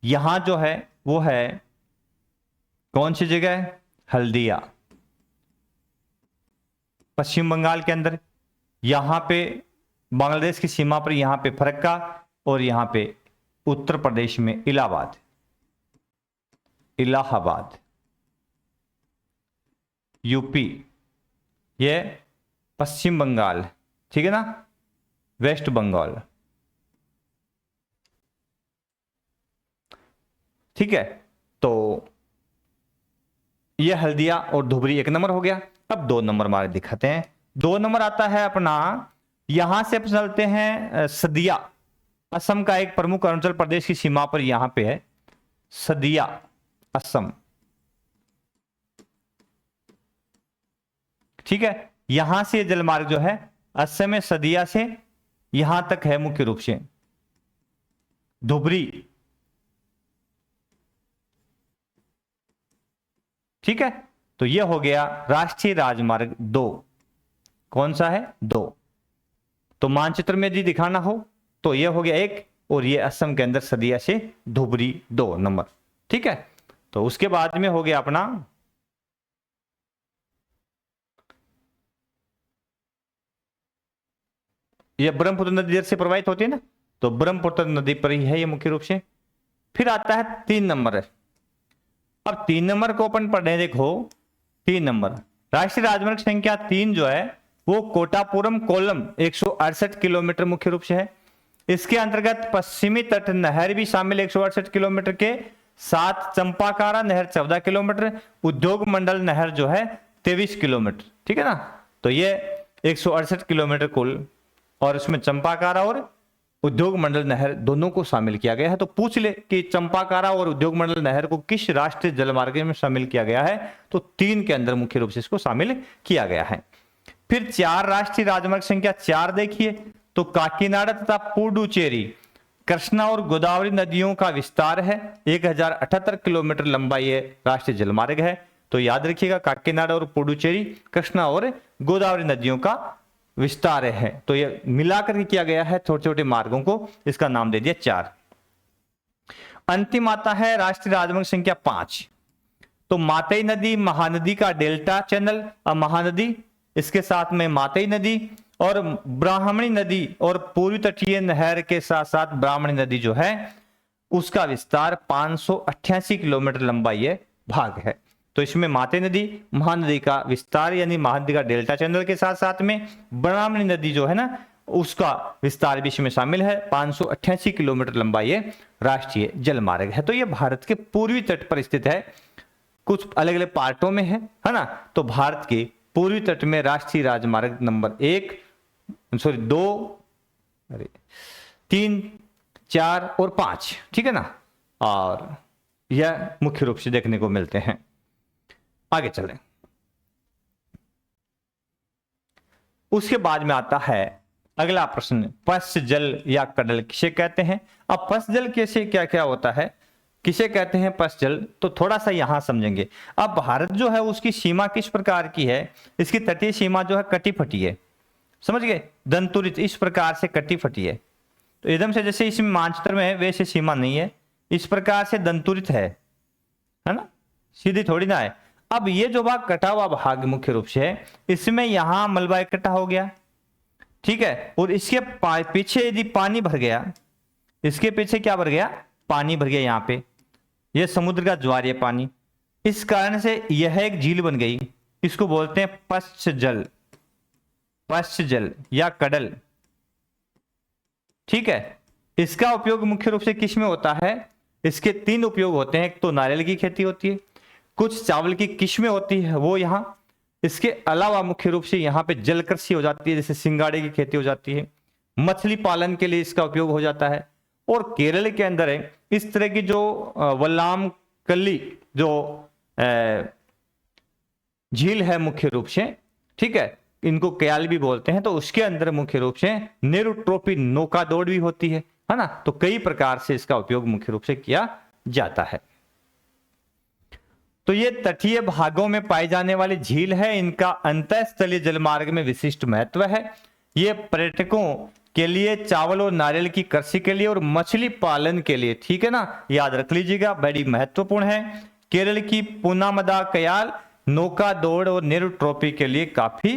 यहां जो है वो है कौन सी जगह है? हल्दिया, पश्चिम बंगाल के अंदर। यहां पे बांग्लादेश की सीमा पर यहां पे फरक्का, और यहां पे उत्तर प्रदेश में इलाहाबाद, इलाहाबाद यूपी, ये पश्चिम बंगाल, ठीक है ना, वेस्ट बंगाल, ठीक है। तो ये हल्दिया और धुबरी 1 नंबर हो गया। अब 2 नंबर हमारे दिखाते हैं। 2 नंबर आता है अपना, यहां से चलते हैं सदिया, असम का एक प्रमुख अरुणाचल प्रदेश की सीमा पर यहां पे है सदिया, असम, ठीक है। यहां से जलमार्ग जो है असम में सदिया से यहां तक है मुख्य रूप से धुबरी, ठीक है। तो यह हो गया राष्ट्रीय राजमार्ग 2। कौन सा है? 2। तो मानचित्र में यदि दिखाना हो तो यह हो गया 1, और ये असम के अंदर सदिया से धुबरी 2 नंबर, ठीक है। तो उसके बाद में हो गया अपना ये ब्रह्मपुत्र नदी से प्रवाहित होती है ना, तो ब्रह्मपुत्र नदी पर ही है ये मुख्य रूप से। फिर आता है 3 नंबर। अब 3 नंबर को अपन पढ़े, देखो 3 नंबर राष्ट्रीय राजमार्ग संख्या 3 जो है वो कोटापुरम कोल्लम 168 किलोमीटर मुख्य रूप से है। इसके अंतर्गत पश्चिमी तट नहर भी शामिल 168 किलोमीटर के साथ, चंपाकारा नहर 14 किलोमीटर, उद्योग मंडल नहर जो है 23 किलोमीटर, ठीक है ना। तो ये 168 किलोमीटर कुल, और इसमें चंपाकारा और उद्योग मंडल नहर दोनों को शामिल किया गया है। तो पूछ ले कि चंपाकारा और उद्योग मंडल नहर को किस राष्ट्रीय जलमार्ग में शामिल किया गया है, तो 3 के अंदर मुख्य रूप से इसको शामिल किया गया है। फिर 4 राष्ट्रीय राजमार्ग संख्या 4 देखिए, तो काकीनाडा तथा पुडुचेरी कृष्णा और गोदावरी नदियों का विस्तार है, 1078 किलोमीटर लंबा ये राष्ट्रीय जलमार्ग है। तो याद रखिएगा काकीनाडा और पुडुचेरी कृष्णा और गोदावरी नदियों का विस्तार है। तो ये मिलाकर के किया गया है छोटे छोटे मार्गों को, इसका नाम दे दिया 4। अंतिम आता है राष्ट्रीय राजमार्ग संख्या 5। तो मातई नदी महानदी का डेल्टा चैनल, महानदी, इसके साथ में मातई नदी और ब्राह्मणी नदी और पूर्वी तटीय नहर के साथ साथ ब्राह्मणी नदी जो है उसका विस्तार 588 किलोमीटर लंबा ये भाग है। तो इसमें मातई नदी महानदी का विस्तार यानी महानदी का डेल्टा चैनल के साथ साथ में ब्राह्मणी नदी जो है ना उसका विस्तार भी इसमें शामिल है। 588 किलोमीटर लंबा ये राष्ट्रीय जलमार्ग है। तो ये भारत के पूर्वी तट पर स्थित है, कुछ अलग अलग पार्टों में है ना। तो भारत के पूर्वी तट में राष्ट्रीय राजमार्ग नंबर 2 3, 4 और 5, ठीक है ना। और यह मुख्य रूप से देखने को मिलते हैं। आगे चलें। उसके बाद में आता है अगला प्रश्न, पश्च जल या कडल किसे कहते हैं। अब पश्च जल कैसे क्या क्या होता है, किसे कहते हैं पश्च जल, तो थोड़ा सा यहां समझेंगे। अब भारत जो है उसकी सीमा किस प्रकार की है, इसकी तटीय सीमा जो है कटी फटी है, समझ गए, दंतुरित इस प्रकार से कटी फटी है। तो एकदम से जैसे इसमें मानचित्र में है वैसे सीमा नहीं है, इस प्रकार से दंतुरित है ना, सीधी थोड़ी ना है। अब ये जो भाग कटा हुआ भाग मुख्य रूप से है, इसमें यहां मलबा इकट्ठा हो गया, ठीक है, और इसके पीछे यदि पानी भर गया, इसके पीछे क्या भर गया, पानी भर गया, यहां पे यह समुद्र का ज्वारीय पानी, इस कारण से यह एक झील बन गई, इसको बोलते हैं पश्च जल, पश्च जल या कडल, ठीक है। इसका उपयोग मुख्य रूप से किस में होता है, इसके 3 उपयोग होते हैं। एक तो नारियल की खेती होती है, कुछ चावल की किस्में होती है वो यहां, इसके अलावा मुख्य रूप से यहां पे जल कृषि हो जाती है, जैसे सिंगाड़े की खेती हो जाती है, मछली पालन के लिए इसका उपयोग हो जाता है। और केरल के अंदर है इस तरह की जो वल्लाम कल्ली जो झील है मुख्य रूप से, ठीक है, इनको कयाल भी बोलते हैं, तो उसके अंदर मुख्य रूप से नेहरू ट्रॉफी नौका दौड़ भी होती है ना। तो कई प्रकार से इसका उपयोग मुख्य रूप से किया जाता है। तो ये तटीय भागों में पाई जाने वाली झील है, इनका अंतःस्थलीय जलमार्ग में विशिष्ट महत्व है। ये पर्यटकों के लिए, चावल और नारियल की कृषि के लिए और मछली पालन के लिए, ठीक है ना, याद रख लीजिएगा, बड़ी महत्वपूर्ण है। केरल की पूनामदा कयाल नौका दौड़ और नेहरू ट्रॉफी के लिए काफी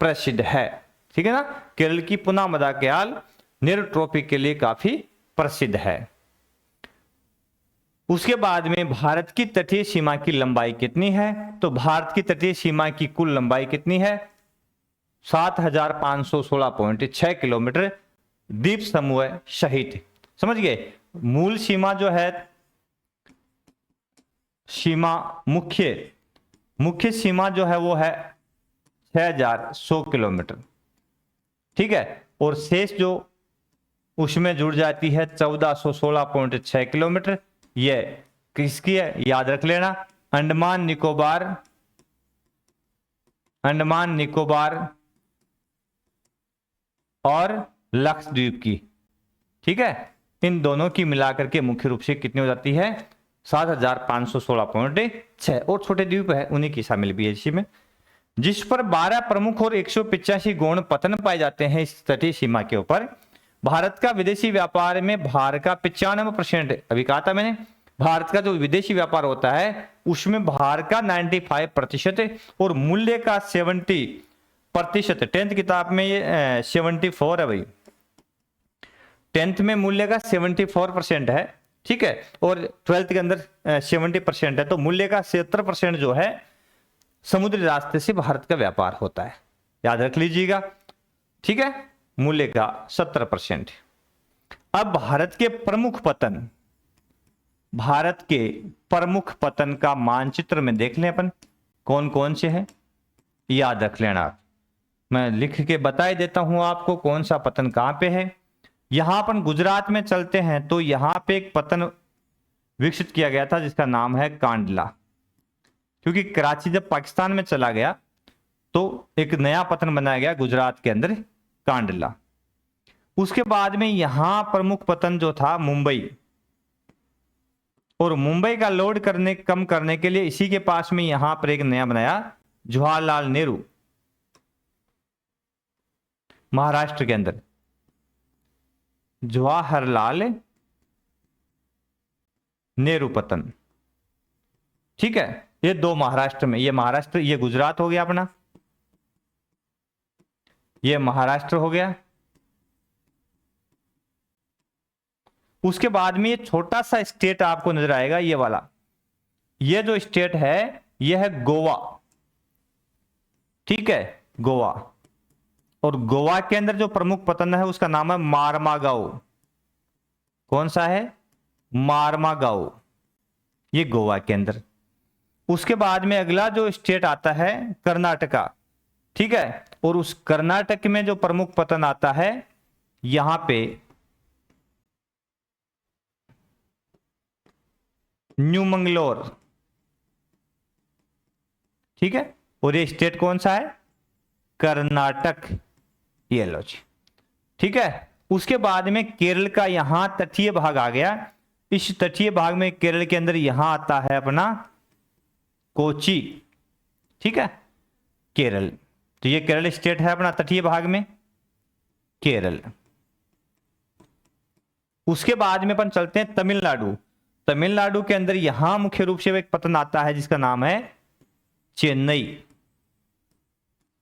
प्रसिद्ध है, ठीक है ना। केरल की पूनामदा कयाल नेहरू ट्रॉफी के लिए काफी प्रसिद्ध है। उसके बाद में भारत की तटीय सीमा की लंबाई कितनी है, तो भारत की तटीय सीमा की कुल लंबाई कितनी है, 7516.6 किलोमीटर, द्वीप समूह सहित, समझ गए। मूल सीमा जो है, सीमा मुख्य सीमा जो है वो है 6100 किलोमीटर, ठीक है, और शेष जो उसमें जुड़ जाती है 1416.6 किलोमीटर, ये किसकी है, याद रख लेना, अंडमान निकोबार और लक्षद्वीप की, ठीक है, इन दोनों की मिलाकर के मुख्य रूप से कितनी हो जाती है, 7516.6, और छोटे द्वीप है उन्हीं की शामिल भी है इसी में, जिस पर 12 प्रमुख और 185 गौण पतन पाए जाते हैं। इस तटीय सीमा के ऊपर भारत का विदेशी व्यापार में भारत का 95%, अभी कहा था मैंने, भारत का जो विदेशी व्यापार होता है उसमें भारत का 95% और मूल्य का 70%। 10th किताब में ये 74 है भाई, 10th में मूल्य का 74% है, ठीक है, और 12th के अंदर 70% है, तो मूल्य का 70% जो है समुद्री रास्ते से भारत का व्यापार होता है, याद रख लीजिएगा, ठीक है, मूल्य का 70%। अब भारत के प्रमुख पतन का मानचित्र में देख लें अपन कौन कौन से हैं, याद रख लेना, मैं लिख के बता ही देता हूं आपको कौन सा पतन कहां पे है। यहां अपन गुजरात में चलते हैं तो यहां पे एक पतन विकसित किया गया था जिसका नाम है कांडला, क्योंकि कराची जब पाकिस्तान में चला गया तो एक नया पतन बनाया गया गुजरात के अंदर, कांडला। उसके बाद में यहां प्रमुख पतन जो था मुंबई, और मुंबई का लोड कम करने के लिए इसी के पास में यहां पर एक नया बनाया, जवाहरलाल नेहरू, महाराष्ट्र के अंदर जवाहरलाल नेहरू पतन, ठीक है, ये 2 महाराष्ट्र में, ये महाराष्ट्र, ये गुजरात हो गया अपना, ये महाराष्ट्र हो गया। उसके बाद में ये छोटा सा स्टेट आपको नजर आएगा, ये वाला, ये जो स्टेट है ये है गोवा, ठीक है, गोवा, और गोवा के अंदर जो प्रमुख पतन है उसका नाम है मारमागाओ। कौन सा है, मारमागाओ, ये गोवा के अंदर। उसके बाद में अगला जो स्टेट आता है कर्नाटका, ठीक है, और उस कर्नाटक में जो प्रमुख पतन आता है यहां पे न्यू मंगलोर, ठीक है। और ये स्टेट कौन सा है? कर्नाटक, ये लो जी, ठीक है। उसके बाद में केरल का यहां तटीय भाग आ गया। इस तटीय भाग में केरल के अंदर यहां आता है अपना कोची, ठीक है, केरल। तो ये केरल स्टेट है अपना तटीय भाग में, केरल। उसके बाद में अपन चलते हैं तमिलनाडु। तमिलनाडु के अंदर यहां मुख्य रूप से एक पतन आता है जिसका नाम है चेन्नई।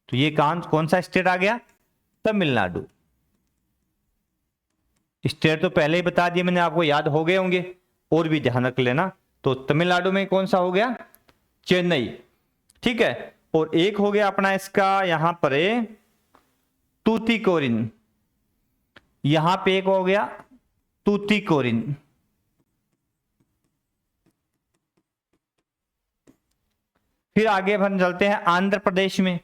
तो ये कौन सा स्टेट आ गया? तमिलनाडु। स्टेट तो पहले ही बता दिए मैंने आपको, याद हो गए होंगे, और भी ध्यान रख लेना। तो तमिलनाडु में कौन सा हो गया? चेन्नई, ठीक है। और एक हो गया अपना इसका यहां पर तूतीकोरिन, यहां पे एक हो गया तूतीकोरिन। फिर आगे अपन चलते हैं आंध्र प्रदेश में,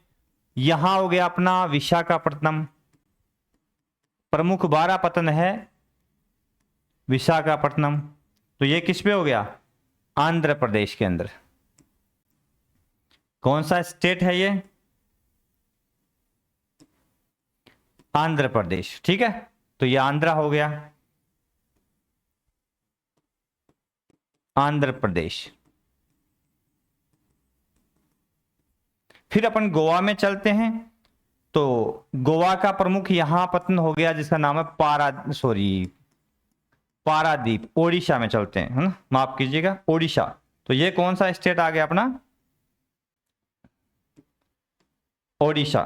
यहां हो गया अपना विशाखापट्टनम। प्रमुख 12 पतन है विशाखापट्टनम। तो ये किस पे हो गया? आंध्र प्रदेश के अंदर। कौन सा स्टेट है ये? आंध्र प्रदेश, ठीक है। तो ये आंध्रा हो गया, आंध्र प्रदेश। फिर अपन गोवा में चलते हैं। तो गोवा का प्रमुख यहां पतन हो गया जिसका नाम है पारादीप। ओडिशा में चलते हैं, है ना, माफ कीजिएगा, ओडिशा। तो ये कौन सा स्टेट आ गया अपना? ओडिशा,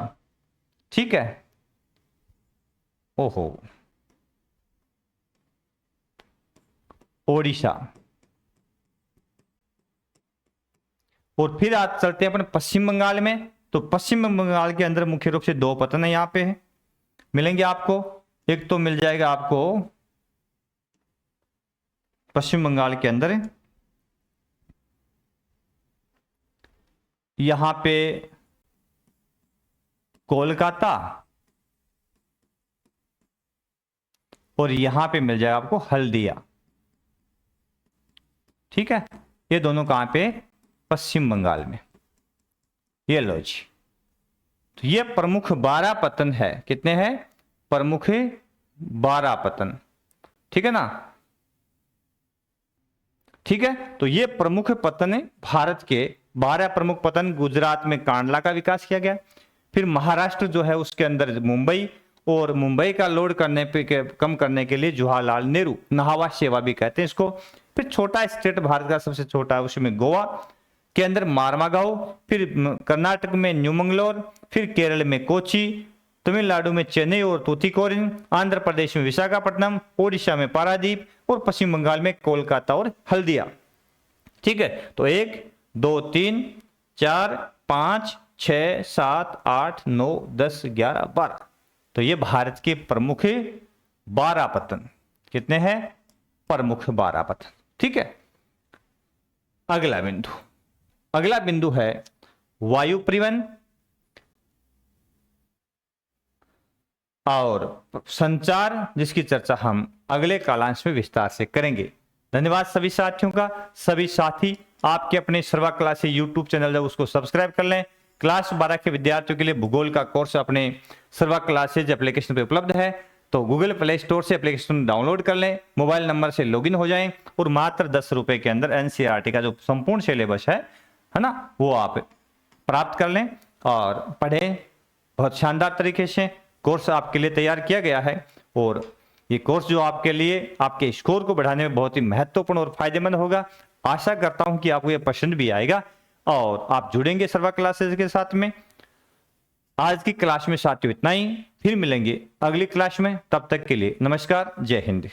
ठीक है। ओहो, ओडिशा। और फिर आज चलते हैं अपन पश्चिम बंगाल में। तो पश्चिम बंगाल के अंदर मुख्य रूप से 2 पतन है यहां पे है, मिलेंगे आपको। एक तो मिल जाएगा आपको पश्चिम बंगाल के अंदर यहां पे कोलकाता, और यहां पे मिल जाएगा आपको हल्दिया, ठीक है। ये दोनों कहां पे? पश्चिम बंगाल में। ये लो जी। तो ये प्रमुख 12 पतन है। कितने हैं? प्रमुख 12 पतन, ठीक है ना, ठीक है। तो ये प्रमुख पतन है भारत के 12 प्रमुख पतन। गुजरात में कांडला का विकास किया गया। फिर महाराष्ट्र जो है उसके अंदर मुंबई, और मुंबई का लोड करने पे कम करने के लिए जवाहरलाल नेहरू नहावा सेवा भी कहते हैं इसको। फिर छोटा स्टेट भारत का सबसे छोटा है उसमें गोवा के अंदर मारमागांव, फिर कर्नाटक में न्यू मंगलोर, फिर केरल में कोची, तमिलनाडु में चेन्नई और तूतीकोरिन, आंध्र प्रदेश में विशाखापट्टनम, ओडिशा में पारादीप, और पश्चिम बंगाल में कोलकाता और हल्दिया, ठीक है। तो 1 2 3 4 5 6 7 8 9 10 11 12। तो ये भारत के प्रमुख 12 पतन। कितने हैं? प्रमुख 12 पतन, ठीक है। अगला बिंदु है वायु परिवहन और संचार, जिसकी चर्चा हम अगले कालांश में विस्तार से करेंगे। धन्यवाद सभी साथियों का। सभी साथी आपके अपने सर्वा क्लासेस यूट्यूब चैनल है उसको सब्सक्राइब कर लें। क्लास 12 के विद्यार्थियों के लिए भूगोल का कोर्स अपने सर्वा क्लासेज एप्लीकेशन पे उपलब्ध है। तो गूगल प्ले स्टोर से एप्लीकेशन डाउनलोड कर लें, मोबाइल नंबर से लॉगिन हो जाएं, और मात्र 10 रुपए के अंदर एनसीईआरटी का जो संपूर्ण सिलेबस है ना, वो आप प्राप्त कर लें और पढ़ें। बहुत शानदार तरीके से कोर्स आपके लिए तैयार किया गया है, और ये कोर्स जो आपके लिए आपके स्कोर को बढ़ाने में बहुत ही महत्वपूर्ण और फायदेमंद होगा। आशा करता हूं कि आपको ये पसंद भी आएगा और आप जुड़ेंगे सर्वा क्लासेस के साथ में। आज की क्लास में साथियों इतना ही, फिर मिलेंगे अगली क्लास में। तब तक के लिए नमस्कार, जय हिंद।